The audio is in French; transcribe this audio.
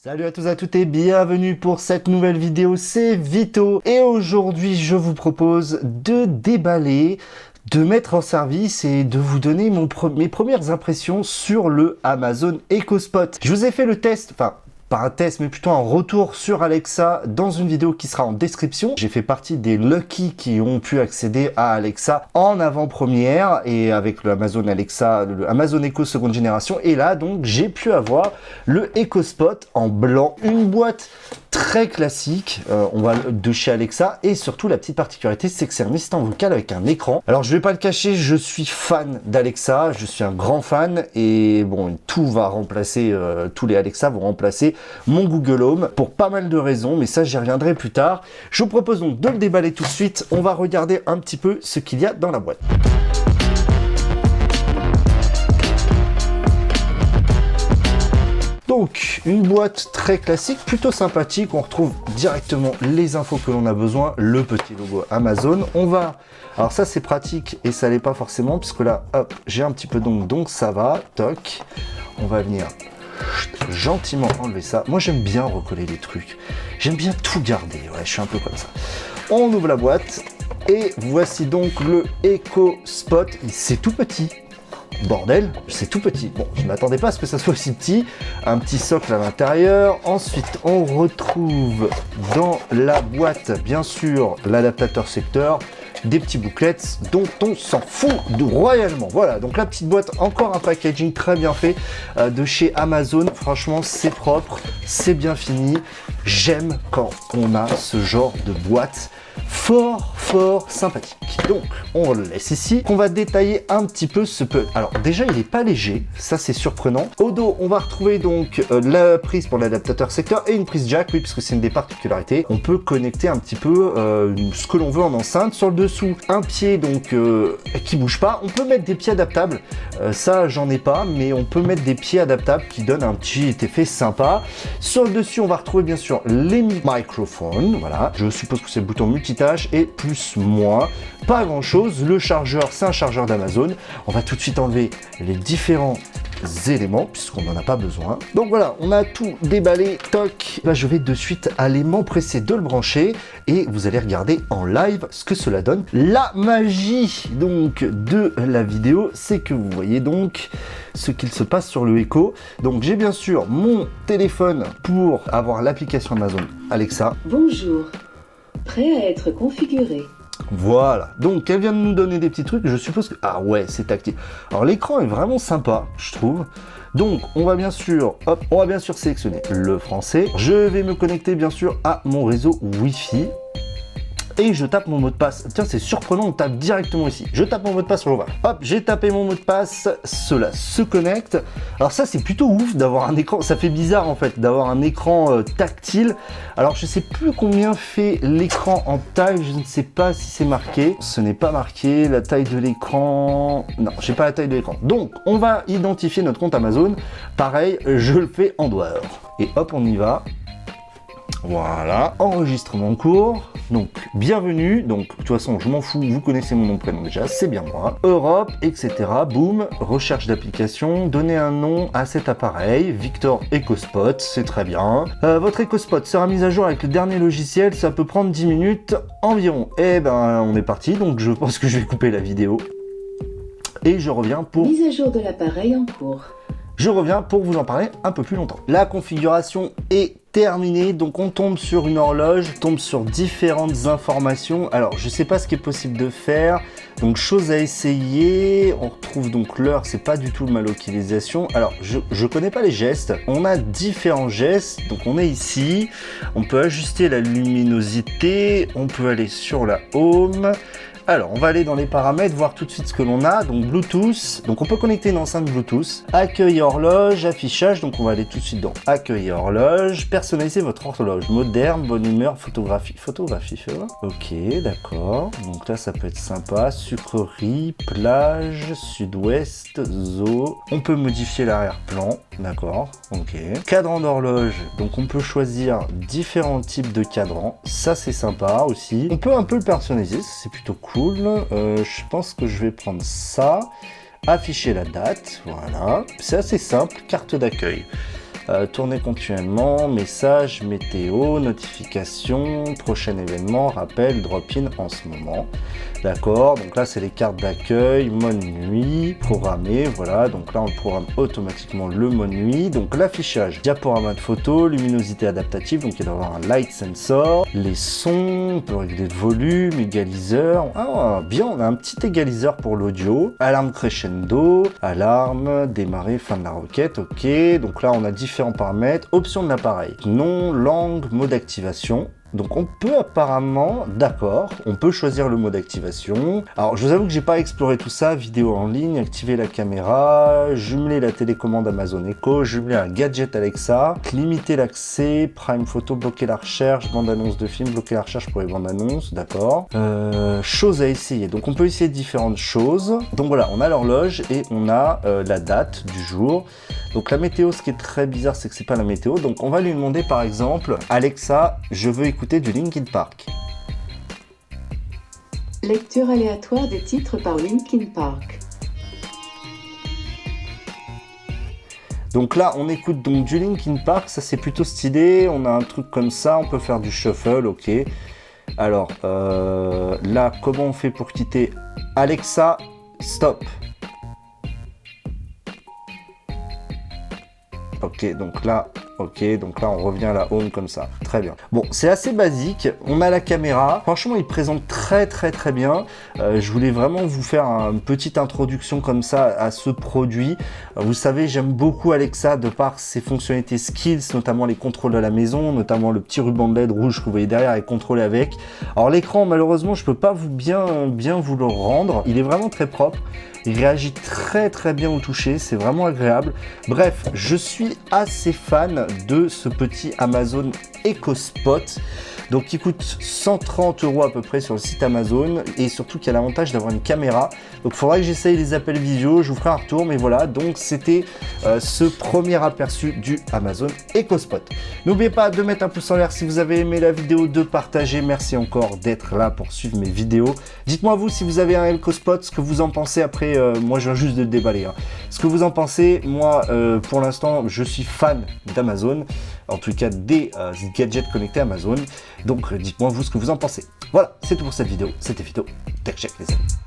Salut à tous et à toutes et bienvenue pour cette nouvelle vidéo, c'est Vito et aujourd'hui je vous propose de déballer, de mettre en service et de vous donner mes premières impressions sur le Amazon Echo Spot. Je vous ai fait le test, enfin pas un test mais plutôt un retour sur Alexa dans une vidéo qui sera en description. J'ai fait partie des lucky qui ont pu accéder à Alexa en avant-première et avec le Amazon Alexa, le Amazon Echo seconde génération, et là donc j'ai pu avoir le Echo Spot en blanc, une boîte très classique, on va de chez Alexa, et surtout la petite particularité c'est que c'est un assistant vocal avec un écran. Alors je vais pas le cacher, je suis fan d'Alexa, je suis un grand fan et bon, tout va remplacer, tous les Alexa vont remplacer mon Google Home pour pas mal de raisons, mais ça j'y reviendrai plus tard. Je vous propose donc de le déballer tout de suite, on va regarder un petit peu ce qu'il y a dans la boîte. Donc, une boîte très classique, plutôt sympathique, on retrouve directement les infos que l'on a besoin, le petit logo Amazon. Alors ça c'est pratique et ça l'est pas forcément, puisque là, hop, j'ai un petit peu d'ongles, donc ça va, toc. On va venir gentiment enlever ça. Moi j'aime bien recoller les trucs, j'aime bien tout garder, ouais, je suis un peu comme ça. On ouvre la boîte et voici donc le Echo Spot, c'est tout petit. Bordel, c'est tout petit. Bon, je m'attendais pas à ce que ça soit aussi petit. Un petit socle à l'intérieur. Ensuite, on retrouve dans la boîte, bien sûr, l'adaptateur secteur, des petits bouclettes dont on s'en fout royalement. Voilà, donc la petite boîte, encore un packaging très bien fait de chez Amazon. Franchement, c'est propre, c'est bien fini. J'aime quand on a ce genre de boîte fort sympathique. Donc on le laisse ici, on va détailler un petit peu ce peu. Alors déjà il n'est pas léger, ça c'est surprenant. Au dos on va retrouver donc la prise pour l'adaptateur secteur et une prise jack, oui, parce que c'est une des particularités. On peut connecter un petit peu ce que l'on veut en enceinte. Sur le dessous un pied donc qui bouge pas. On peut mettre des pieds adaptables, ça j'en ai pas, mais on peut mettre des pieds adaptables qui donnent un petit effet sympa. Sur le dessus on va retrouver bien sûr les microphones, voilà, je suppose que c'est le bouton multitâche et plus moins, pas grand chose. Le chargeur, c'est un chargeur d'Amazon. On va tout de suite enlever les différents éléments puisqu'on n'en a pas besoin. Donc voilà, on a tout déballé, toc. Là je vais de suite aller m'empresser de le brancher et vous allez regarder en live ce que cela donne. La magie donc de la vidéo, c'est que vous voyez donc ce qu'il se passe sur le Echo. Donc j'ai bien sûr mon téléphone pour avoir l'application Amazon Alexa. Bonjour, prêt à être configuré. Voilà, donc elle vient de nous donner des petits trucs, je suppose que... Ah ouais, c'est tactile. Alors l'écran est vraiment sympa, je trouve. Donc on va bien sûr, hop, on va bien sûr sélectionner le français. Je vais me connecter bien sûr à mon réseau Wi-Fi. Et je tape mon mot de passe. Tiens, c'est surprenant, on tape directement ici. Je tape mon mot de passe sur le bas. Hop, j'ai tapé mon mot de passe, cela se connecte. Alors ça, c'est plutôt ouf d'avoir un écran. Ça fait bizarre en fait, d'avoir un écran tactile. Alors je sais plus combien fait l'écran en taille, je ne sais pas si c'est marqué. Ce n'est pas marqué, la taille de l'écran... Non, j'ai pas la taille de l'écran. Donc, on va identifier notre compte Amazon. Pareil, je le fais en dehors. Et hop, on y va. Voilà, enregistrement en cours. Donc, bienvenue. Donc, de toute façon, je m'en fous, vous connaissez mon nom de prénom déjà, c'est bien moi. Europe, etc. Boum, recherche d'application, donnez un nom à cet appareil. Victor EchoSpot, c'est très bien. Votre EchoSpot sera mis à jour avec le dernier logiciel, ça peut prendre 10 minutes environ. Eh ben, on est parti, donc je pense que je vais couper la vidéo. Et je reviens pour... Mise à jour de l'appareil en cours. Je reviens pour vous en parler un peu plus longtemps. La configuration est terminée, donc on tombe sur une horloge, on tombe sur différentes informations. Alors je sais pas ce qui est possible de faire, donc chose à essayer. On retrouve donc l'heure, c'est pas du tout ma localisation. Alors je connais pas les gestes, on a différents gestes, donc on est ici, on peut ajuster la luminosité, on peut aller sur la home. Alors, on va aller dans les paramètres, voir tout de suite ce que l'on a. Donc, Bluetooth. Donc, on peut connecter une enceinte Bluetooth. Accueil horloge, affichage. Donc, on va aller tout de suite dans Accueil horloge. Personnaliser votre horloge. Moderne, bonne humeur, photographie. Photographie, fais voir. Ok, d'accord. Donc là, ça peut être sympa. Sucrerie, plage, sud-ouest, zoo. On peut modifier l'arrière-plan. D'accord, ok. Cadran d'horloge. Donc, on peut choisir différents types de cadrans. Ça, c'est sympa aussi. On peut un peu le personnaliser. C'est plutôt cool. Je pense que je vais prendre ça, afficher la date, voilà, c'est assez simple, carte d'accueil. tourner continuellement, message, météo, notification, prochain événement, rappel, drop-in en ce moment. D'accord, donc là c'est les cartes d'accueil, mode nuit, programmé, voilà, donc là on programme automatiquement le mode nuit. Donc l'affichage, diaporama de photos, luminosité adaptative, donc il doit y avoir un light sensor, les sons, on peut régler le volume, égaliseur, ah bien, on a un petit égaliseur pour l'audio, alarme crescendo, alarme, démarrer, fin de la requête, ok, donc là on a différents paramètres, options de l'appareil, nom, langue, mode d'activation. Donc on peut apparemment, d'accord, on peut choisir le mode d'activation. Alors je vous avoue que j'ai pas exploré tout ça, vidéo en ligne, activer la caméra, jumeler la télécommande Amazon Echo, jumeler un gadget Alexa, limiter l'accès, Prime Photo, bloquer la recherche, bande annonce de film, bloquer la recherche pour les bandes annonces, d'accord. Choses à essayer, donc on peut essayer différentes choses. Donc voilà, on a l'horloge et on a la date du jour. Donc la météo, ce qui est très bizarre, c'est que c'est pas la météo. Donc on va lui demander par exemple, Alexa, je veux écouter du Linkin Park. Lecture aléatoire des titres par Linkin Park. Donc là, on écoute donc du Linkin Park, ça c'est plutôt stylé. On a un truc comme ça, on peut faire du shuffle, ok. Alors là, comment on fait pour quitter? Alexa, stop. Ok, donc là, on revient à la home comme ça. Très bien. Bon, c'est assez basique. On a la caméra. Franchement, il présente très bien. Je voulais vraiment vous faire une petite introduction comme ça à ce produit. Vous savez, j'aime beaucoup Alexa de par ses fonctionnalités skills, notamment les contrôles de la maison, notamment le petit ruban de LED rouge que vous voyez derrière et contrôler avec. Alors l'écran, malheureusement, je peux pas vous bien vous le rendre. Il est vraiment très propre. Il réagit très bien au toucher, c'est vraiment agréable. Bref, je suis assez fan de ce petit Amazon Echo Spot. Donc qui coûte 130 € à peu près sur le site Amazon et surtout qui a l'avantage d'avoir une caméra. Donc il faudra que j'essaye les appels visio, je vous ferai un retour, mais voilà, donc c'était ce premier aperçu du Amazon Echo Spot. N'oubliez pas de mettre un pouce en l'air si vous avez aimé la vidéo, de partager. Merci encore d'être là pour suivre mes vidéos. Dites-moi vous si vous avez un Echo Spot, ce que vous en pensez après, moi je viens juste de le déballer. Hein. Ce que vous en pensez, moi pour l'instant je suis fan d'Amazon, en tout cas des gadgets connectés Amazon. Donc dites-moi vous ce que vous en pensez. Voilà, c'est tout pour cette vidéo. C'était Vito, Tech Check les amis.